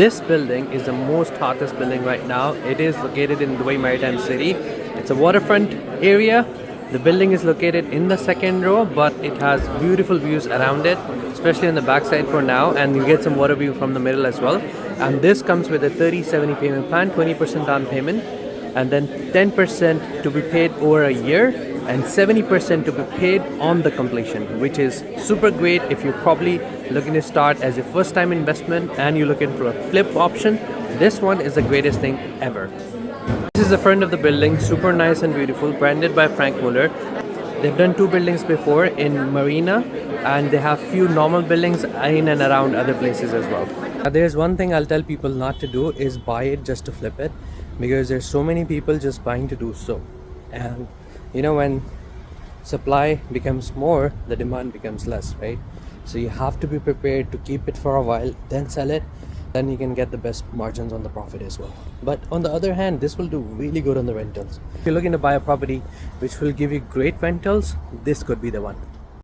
This building is the most hottest building right now. It is located in Dubai Maritime City. It's a waterfront area. The building is located in the second row, but it has beautiful views around it, especially on the backside for now, and you get some water view from the middle as well. And this comes with a 30/70 payment plan, 20% down payment, and then 10% to be paid over a year, and 70% to be paid on the completion, which is super great if you're probably looking to start as a first time investment and you're looking for a flip option. This one is the greatest thing ever. This is the front of the building, super nice and beautiful, branded by Frank Muller. They've done 2 buildings before in Marina, and they have few normal buildings in and around other places as well. Now, there's one thing I'll tell people not to do is buy it just to flip it, because there's so many people just buying to do so. And you know, when supply becomes more, the demand becomes less, right? So you have to be prepared to keep it for a while, then sell it, then you can get the best margins on the profit as well. But on the other hand, this will do really good on the rentals. If you're looking to buy a property which will give you great rentals, this could be the one.